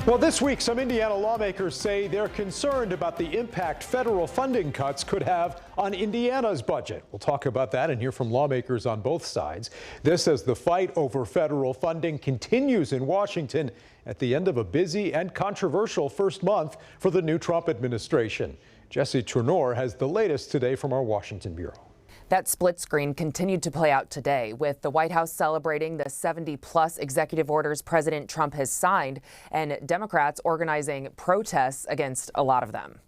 Well, this week, some Indiana lawmakers say they're concerned about the impact federal funding cuts could have on Indiana's budget. We'll talk about that and hear from lawmakers on both sides. This as the fight over federal funding continues in Washington at the end of a busy and controversial first month for the new Trump administration. Jesse Chernor has the latest today from our Washington bureau. That split screen continued to play out today, with the White House celebrating the 70-plus executive orders President Trump has signed, and Democrats organizing protests against a lot of them.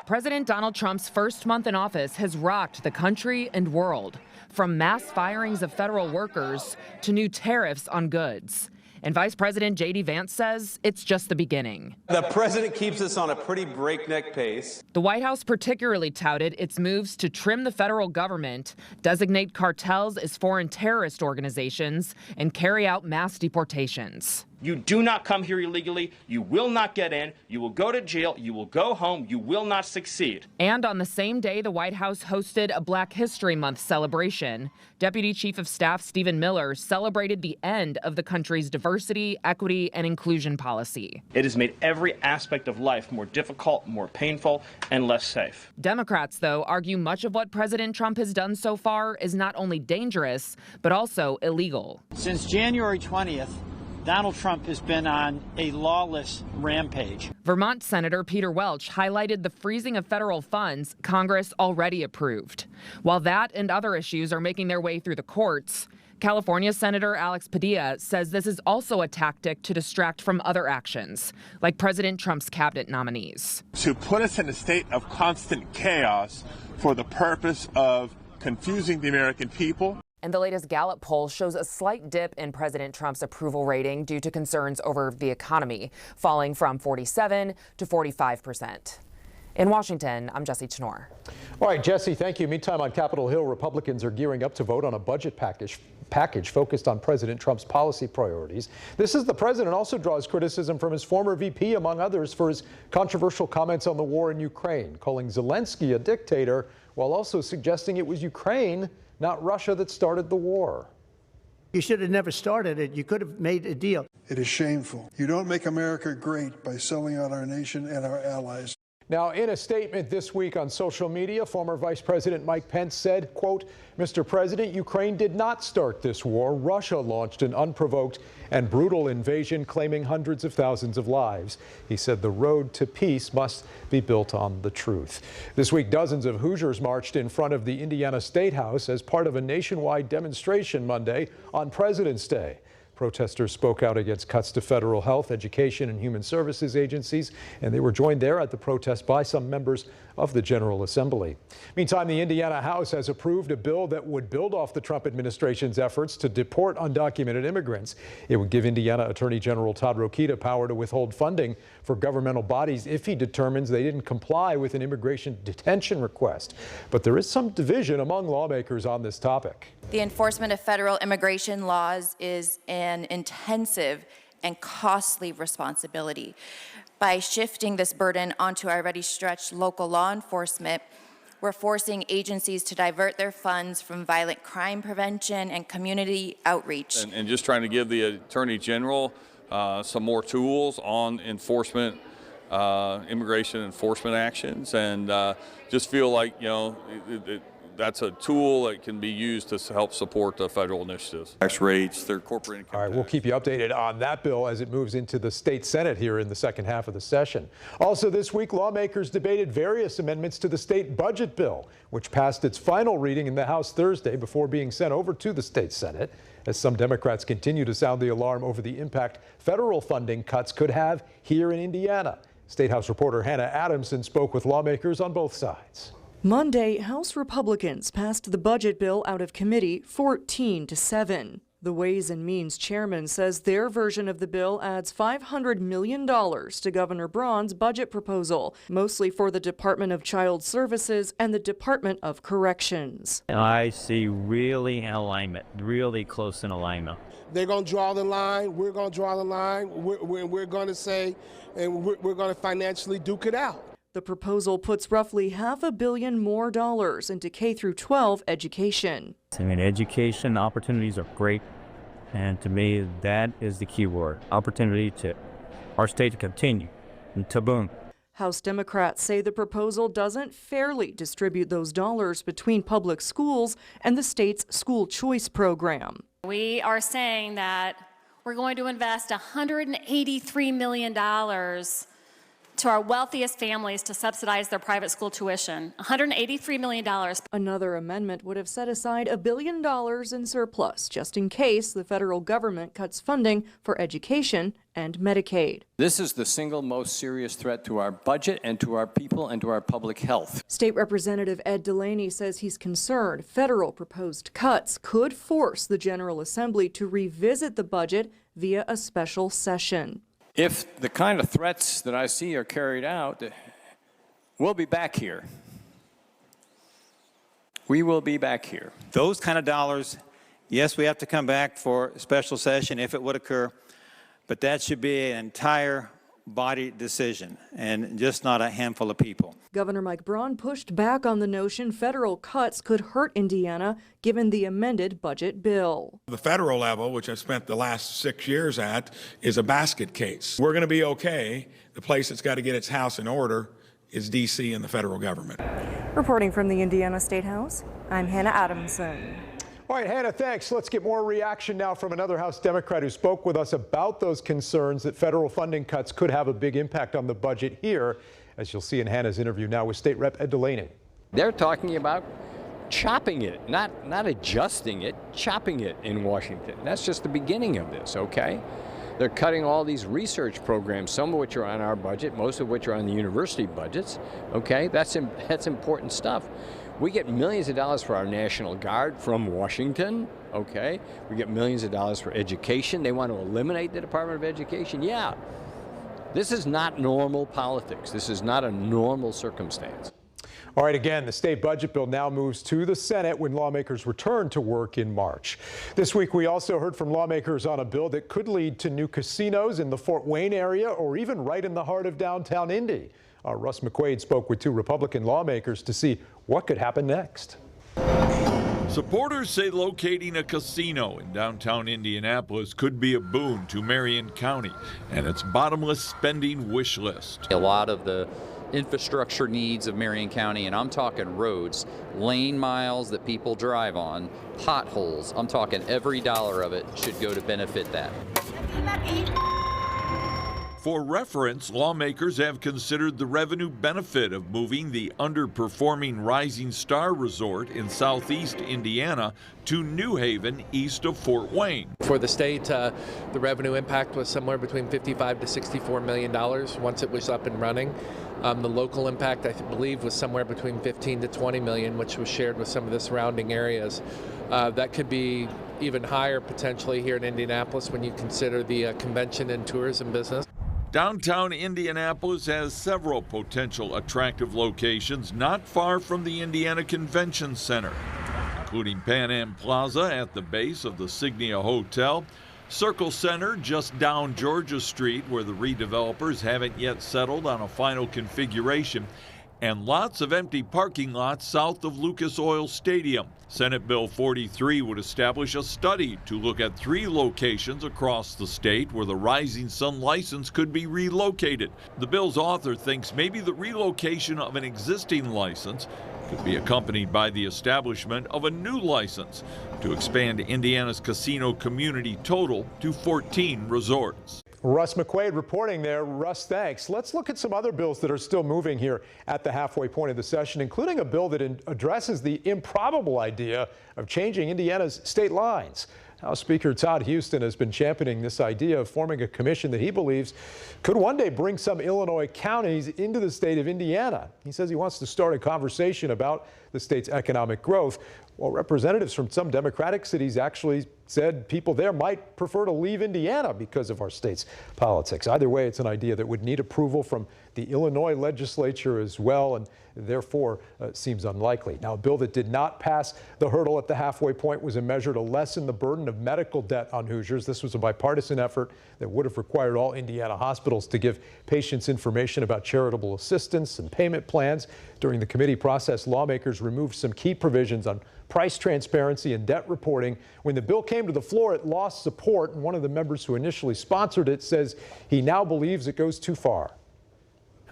President Donald Trump's first month in office has rocked the country and world, from mass firings of federal workers to new tariffs on goods. And Vice President J.D. Vance says it's just the beginning. The president keeps us on a pretty breakneck pace. The White House particularly touted its moves to trim the federal government, designate cartels as foreign terrorist organizations, and carry out mass deportations. You do not come here illegally. You will not get in. You will go to jail. You will go home. You will not succeed. And on the same day, the White House hosted a Black History Month celebration. Deputy Chief of Staff Stephen Miller celebrated the end of the country's diversity, equity, and inclusion policy. It has made every aspect of life more difficult, more painful, and less safe. Democrats, though, argue much of what President Trump has done so far is not only dangerous, but also illegal. Since January 20th, Donald Trump has been on a lawless rampage. Vermont Senator Peter Welch highlighted the freezing of federal funds Congress already approved. While that and other issues are making their way through the courts, California Senator Alex Padilla says this is also a tactic to distract from other actions, like President Trump's cabinet nominees. To put us in a state of constant chaos for the purpose of confusing the American people. And the latest Gallup poll shows a slight dip in President Trump's approval rating due to concerns over the economy, falling from 47 to 45%. In Washington, I'm Jesse Chernor. All right, Jesse, thank you. Meantime, on Capitol Hill, Republicans are gearing up to vote on a budget package focused on President Trump's policy priorities. This as the president also draws criticism from his former VP, among others, for his controversial comments on the war in Ukraine, calling Zelensky a dictator, while also suggesting it was Ukraine, not Russia, that started the war. You should have never started it. You could have made a deal. It is shameful. You don't make America great by selling out our nation and our allies. Now, in a statement this week on social media, former Vice President Mike Pence said, quote, "Mr. President, Ukraine did not start this war. Russia launched an unprovoked and brutal invasion, claiming hundreds of thousands of lives." He said the road to peace must be built on the truth. This week, dozens of Hoosiers marched in front of the Indiana State House as part of a nationwide demonstration Monday on President's Day. Protesters spoke out against cuts to federal health, education, and human services agencies, and they were joined there at the protest by some members of the General Assembly. Meantime, the Indiana House has approved a bill that would build off the Trump administration's efforts to deport undocumented immigrants. It would give Indiana Attorney General Todd Rokita power to withhold funding for governmental bodies if he determines they didn't comply with an immigration detention request. But there is some division among lawmakers on this topic. The enforcement of federal immigration laws is an intensive and costly responsibility. By shifting this burden onto already stretched local law enforcement, we're forcing agencies to divert their funds from violent crime prevention and community outreach. And just trying to give the Attorney General some more tools on enforcement, immigration enforcement actions, and just feel like, you know, that's a tool that can be used to help support the federal initiatives. Tax rates, their corporate income. All right, we'll keep you updated on that bill as it moves into the state Senate here in the second half of the session. Also this week, lawmakers debated various amendments to the state budget bill, which passed its final reading in the House Thursday before being sent over to the state Senate, as some Democrats continue to sound the alarm over the impact federal funding cuts could have here in Indiana. State House reporter Hannah Adamson spoke with lawmakers on both sides. Monday, House Republicans passed the budget bill out of committee 14-7. The Ways and Means chairman says their version of the bill adds $500 million to Governor Braun's budget proposal, mostly for the Department of Child Services and the Department of Corrections. I see really in alignment, really close in alignment. They're going to draw the line. We're going to draw the line. We're going to say, and we're going to financially duke it out. The proposal puts roughly $500 million more into K-12 education. I mean, education opportunities are great, and to me, that is the key word. Opportunity to our state to continue to boom. House Democrats say the proposal doesn't fairly distribute those dollars between public schools and the state's school choice program. We are saying that we're going to invest $183 million to our wealthiest families to subsidize their private school tuition. $183 million. Another amendment would have set aside $1 billion in surplus, just in case the federal government cuts funding for education and Medicaid. This is the single most serious threat to our budget and to our people and to our public health. State Representative Ed Delaney says he's concerned federal proposed cuts could force the General Assembly to revisit the budget via a special session. If the kind of threats that I see are carried out, we'll be back here. We will be back here. Those kind of dollars, yes, we have to come back for a special session if it would occur, but that should be an entire body decision and just not a handful of people. Governor Mike Braun pushed back on the notion federal cuts could hurt Indiana given the amended budget bill. The federal level, which I've spent the last 6 years at, is a basket case. We're going to be okay. The place that's got to get its house in order is D.C. and the federal government. Reporting from the Indiana State House, I'm Hannah Adamson. All right, Hannah, thanks. Let's get more reaction now from another House Democrat who spoke with us about those concerns that federal funding cuts could have a big impact on the budget here, as you'll see in Hannah's interview now with State Rep Ed Delaney. They're talking about chopping it, not adjusting it, chopping it in Washington. That's just the beginning of this, okay? They're cutting all these research programs, some of which are on our budget, most of which are on the university budgets, okay? That's important stuff. We get millions of dollars for our National Guard from Washington, okay? We get millions of dollars for education. They want to eliminate the Department of Education. Yeah, this is not normal politics. This is not a normal circumstance. All right, again, the state budget bill now moves to the Senate when lawmakers return to work in March. This week, we also heard from lawmakers on a bill that could lead to new casinos in the Fort Wayne area or even right in the heart of downtown Indy. Russ McQuaid spoke with 2 Republican lawmakers to see what could happen next. Supporters say locating a casino in downtown Indianapolis could be a boon to Marion County and its bottomless spending wish list. A lot of the infrastructure needs of Marion County, and I'm talking roads, lane miles that people drive on, potholes, I'm talking every dollar of it should go to benefit that. For reference, lawmakers have considered the revenue benefit of moving the underperforming Rising Star Resort in southeast Indiana to New Haven east of Fort Wayne. For the state, the revenue impact was somewhere between $55 to $64 million once it was up and running. The local impact, I believe, was somewhere between 15 to 20 million, which was shared with some of the surrounding areas. That could be even higher potentially here in Indianapolis when you consider the convention and tourism business. Downtown Indianapolis has several potential attractive locations not far from the Indiana Convention Center, including Pan Am Plaza at the base of the Signia Hotel, Circle Center just down Georgia Street where the redevelopers haven't yet settled on a final configuration, and lots of empty parking lots south of Lucas Oil Stadium. Senate Bill 43 would establish a study to look at 3 locations across the state where the Rising Sun license could be relocated. The bill's author thinks maybe the relocation of an existing license could be accompanied by the establishment of a new license to expand Indiana's casino community total to 14 resorts. Russ McQuaid reporting there. Russ, thanks. Let's look at some other bills that are still moving here at the halfway point of the session, including a bill that addresses the improbable idea of changing Indiana's state lines. House Speaker Todd Huston has been championing this idea of forming a commission that he believes could one day bring some Illinois counties into the state of Indiana. He says he wants to start a conversation about the state's economic growth. Well, representatives from some Democratic cities actually said people there might prefer to leave Indiana because of our state's politics. Either way, it's an idea that would need approval from the Illinois legislature as well, and therefore seems unlikely. Now, a bill that did not pass the hurdle at the halfway point was a measure to lessen the burden of medical debt on Hoosiers. This was a bipartisan effort that would have required all Indiana hospitals to give patients information about charitable assistance and payment plans. During the committee process, lawmakers removed some key provisions on price transparency and debt reporting. When the bill came to the floor, it lost support, and one of the members who initially sponsored it says he now believes it goes too far.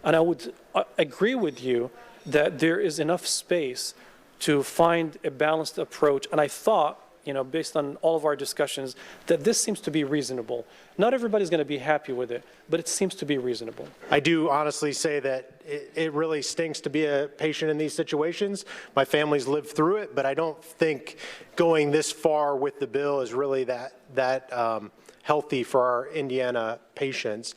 And I would agree with you that there is enough space to find a balanced approach. And I thought, based on all of our discussions, that this seems to be reasonable. Not everybody's going to be happy with it, but it seems to be reasonable. I do honestly say that it really stinks to be a patient in these situations. My family's lived through it, but I don't think going this far with the bill is really that healthy for our Indiana patients.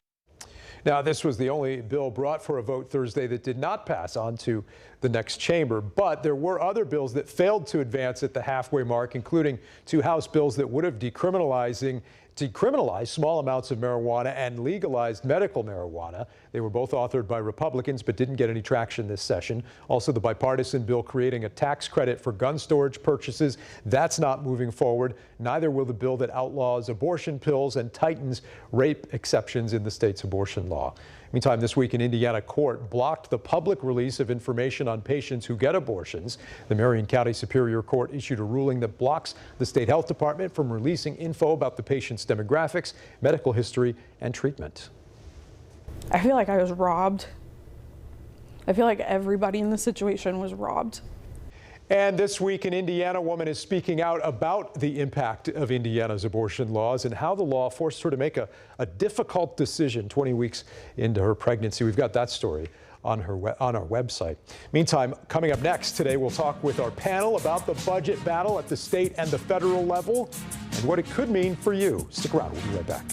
Now, this was the only bill brought for a vote Thursday that did not pass on to the next chamber, but there were other bills that failed to advance at the halfway mark, including 2 House bills that would have decriminalized small amounts of marijuana and legalized medical marijuana. They were both authored by Republicans but didn't get any traction this session. Also, the bipartisan bill creating a tax credit for gun storage purchases, that's not moving forward. Neither will the bill that outlaws abortion pills and tightens rape exceptions in the state's abortion law. Meantime, this week, an Indiana court blocked the public release of information on patients who get abortions. The Marion County Superior Court issued a ruling that blocks the state health department from releasing info about the patient's demographics, medical history, and treatment. I feel like I was robbed. I feel like everybody in the situation was robbed. And this week, an Indiana woman is speaking out about the impact of Indiana's abortion laws and how the law forced her to make a difficult decision 20 weeks into her pregnancy. We've got that story on our website. Meantime, coming up next today, we'll talk with our panel about the budget battle at the state and the federal level and what it could mean for you. Stick around. We'll be right back.